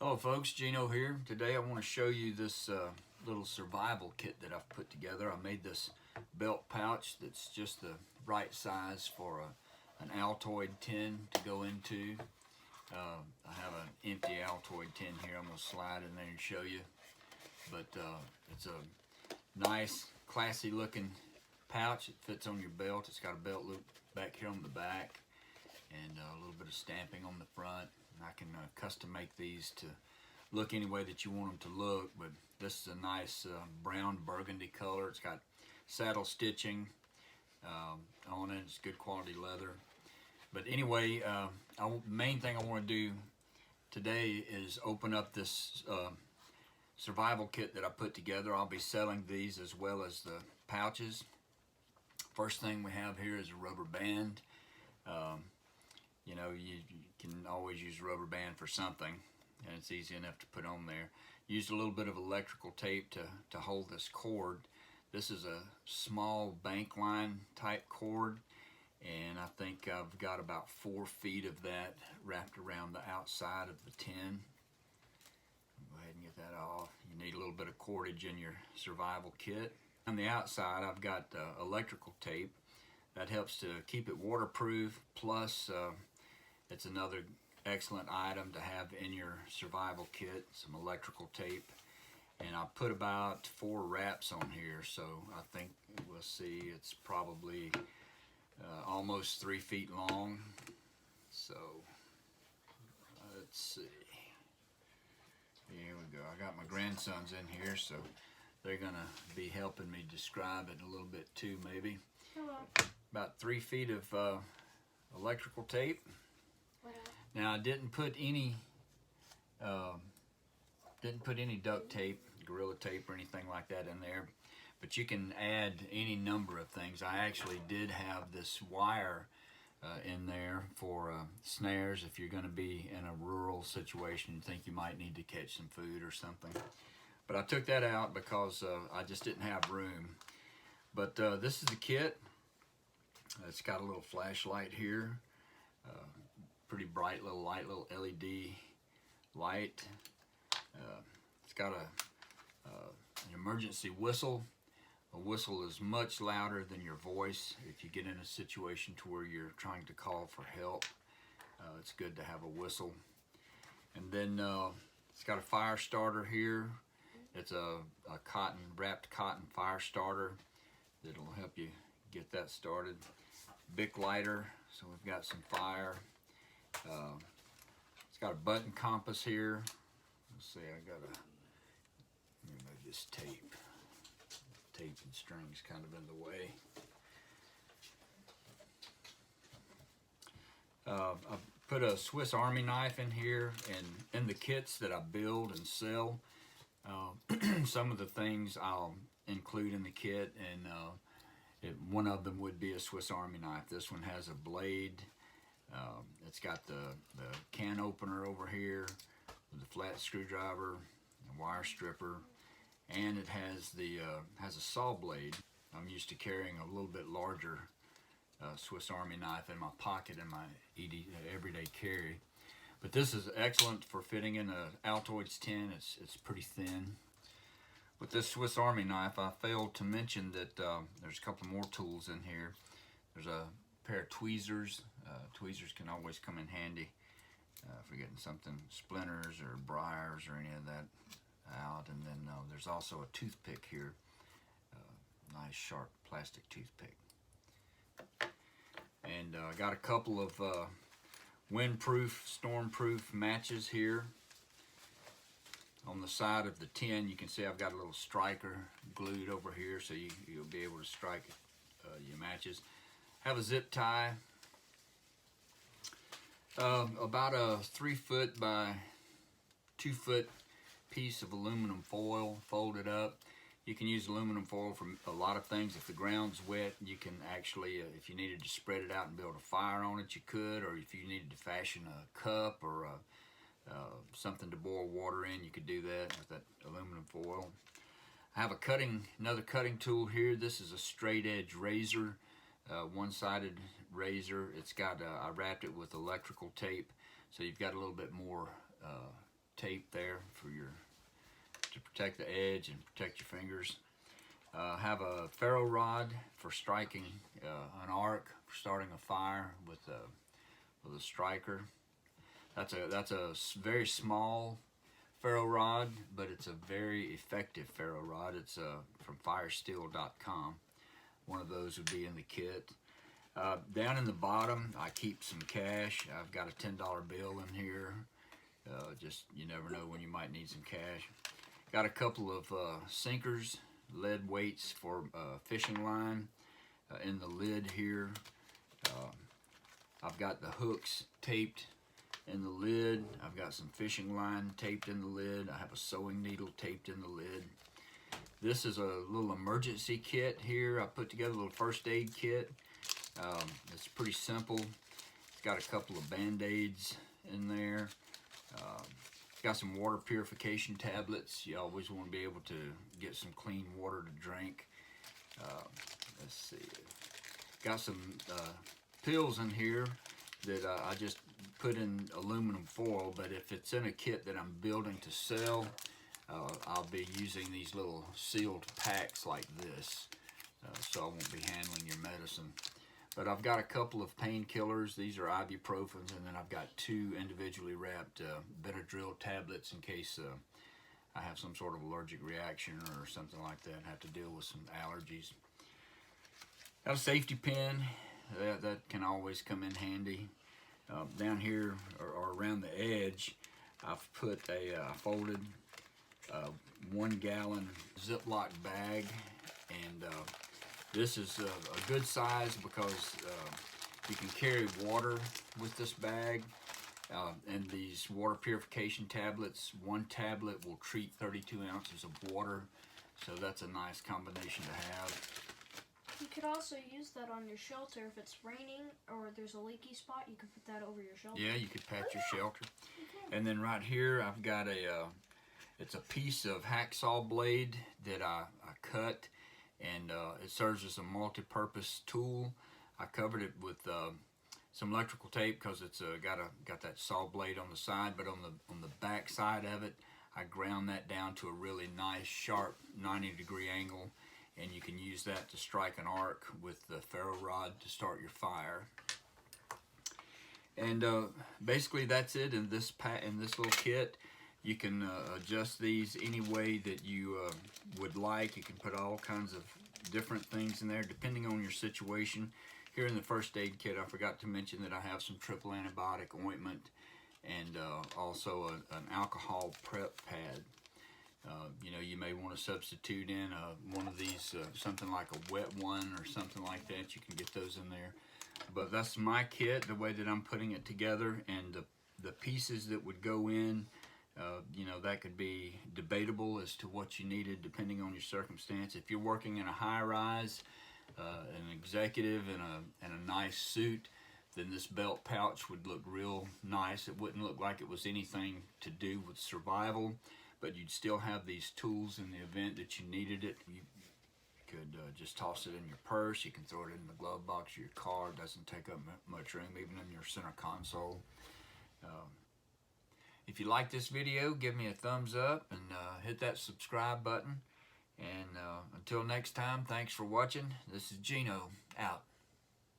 Hello folks, Gino here. Today I want to show you this little survival kit that I've put together. I made this belt pouch that's just the right size for an Altoid tin to go into. I have an empty Altoid tin here. I'm going to slide in there and show you. But it's a nice, classy looking pouch. It fits on your belt. It's got a belt loop back here on the back and a little bit of stamping on the front. I can custom make these to look any way that you want them to look, but this is a nice brown burgundy color. It's got saddle stitching on it. It's good quality leather. But anyway, the main thing I want to do today is open up this survival kit that I put together. I'll be selling these as well as the pouches. First thing we have here is a rubber band. You know, you can always use a rubber band for something, and it's easy enough to put on there. Used a little bit of electrical tape to hold this cord. This is a small bank line type cord, and I think I've got about 4 feet of that wrapped around the outside of the tin. Go ahead and get that off. You need a little bit of cordage in your survival kit. On the outside, I've got electrical tape. That helps to keep it waterproof, plus it's another excellent item to have in your survival kit, some electrical tape. And I put about 4 wraps on here, so I think we'll see it's probably almost 3 feet long. So let's see. Here we go. I got my grandsons in here, so they're gonna be helping me describe it a little bit too, maybe. Hello. About 3 feet of electrical tape. Now I didn't put any duct tape, Gorilla tape, or anything like that in there, but you can add any number of things. I actually did have this wire in there for snares if you're going to be in a rural situation and think you might need to catch some food or something. But I took that out because I just didn't have room. But this is the kit. It's got a little flashlight here, pretty bright little light, little LED light. It's got an emergency whistle. A whistle is much louder than your voice if you get in a situation to where you're trying to call for help. It's good to have a whistle. And then it's got a fire starter here. It's a wrapped cotton fire starter that'll help you get that started. Bic lighter, so we've got some fire. It's got a button compass here. Let's see, let me move this tape. Tape and strings kind of in the way. I've put a Swiss Army knife in here, and in the kits that I build and sell, some of the things I'll include in the kit, and one of them would be a Swiss Army knife. This one has a blade. It's got the can opener over here with a flat screwdriver, a wire stripper, and it has a saw blade. I'm used to carrying a little bit larger Swiss Army knife in my pocket in my everyday carry. But this is excellent for fitting in an Altoids tin. It's pretty thin. With this Swiss Army knife, I failed to mention that there's a couple more tools in here. There's a pair of tweezers. Tweezers can always come in handy if we're getting something, splinters or briars or any of that out. And then there's also a toothpick here, nice sharp plastic toothpick. And I got a couple of windproof, stormproof matches here. On the side of the tin, you can see I've got a little striker glued over here, so you'll be able to strike your matches. Have a zip tie. About a 3 foot by 2 foot piece of aluminum foil folded up. You can use aluminum foil for a lot of things. If the ground's wet, you can actually, if you needed to spread it out and build a fire on it, you could. Or if you needed to fashion a cup or something to boil water in, you could do that with that aluminum foil. I have another cutting tool here. This is a straight edge razor, one-sided razor. It's got I wrapped it with electrical tape, so you've got a little bit more tape there for to protect the edge and protect your fingers. Have a ferro rod for striking an arc, for starting a fire with a striker. That's a very small ferro rod, but it's a very effective ferro rod. It's from firesteel.com. One of those would be in the kit. Down in the bottom, I keep some cash. I've got a $10 bill in here. Just, you never know when you might need some cash. Got a couple of sinkers, lead weights for fishing line in the lid here. I've got the hooks taped in the lid. I've got some fishing line taped in the lid. I have a sewing needle taped in the lid. This is a little emergency kit here. I put together a little first aid kit. It's pretty simple. It's got a couple of band-aids in there. It's got some water purification tablets. You always want to be able to get some clean water to drink. Let's see. Got some pills in here that I just put in aluminum foil, but if it's in a kit that I'm building to sell, I'll be using these little sealed packs like this, so I won't be handling your medicine. But I've got a couple of painkillers. These are ibuprofens, and then I've got 2 individually wrapped Benadryl tablets in case I have some sort of allergic reaction or something like that and have to deal with some allergies. Got a safety pin. That can always come in handy. Down here or around the edge, I've put a folded 1 gallon Ziploc bag, and this is a good size because you can carry water with this bag. And these water purification tablets, 1 tablet will treat 32 ounces of water, so that's a nice combination to have. You could also use that on your shelter if it's raining or there's a leaky spot. You could put that over your shelter. Yeah, you could patch your shelter. And then right here, I've got it's a piece of hacksaw blade that I cut, and it serves as a multi-purpose tool. I covered it with some electrical tape because it's got that saw blade on the side, but on the back side of it, I ground that down to a really nice, sharp 90-degree angle. And you can use that to strike an arc with the ferro rod to start your fire. And basically that's it in this little kit. You can adjust these any way that you would like. You can put all kinds of different things in there depending on your situation. Here in the first aid kit, I forgot to mention that I have some triple antibiotic ointment and also an alcohol prep pad. You know, you may want to substitute in one of these, something like a wet one or something like that. You can get those in there. But that's my kit, the way that I'm putting it together, and the pieces that would go in, you know, that could be debatable as to what you needed depending on your circumstance. If you're working in a high-rise, an executive in a nice suit, then this belt pouch would look real nice. It wouldn't look like it was anything to do with survival, but you'd still have these tools in the event that you needed it. You could just toss it in your purse. You can throw it in the glove box of your car. It doesn't take up much room, even in your center console. If you like this video, give me a thumbs up and hit that subscribe button. And until next time, thanks for watching. This is Gino, out.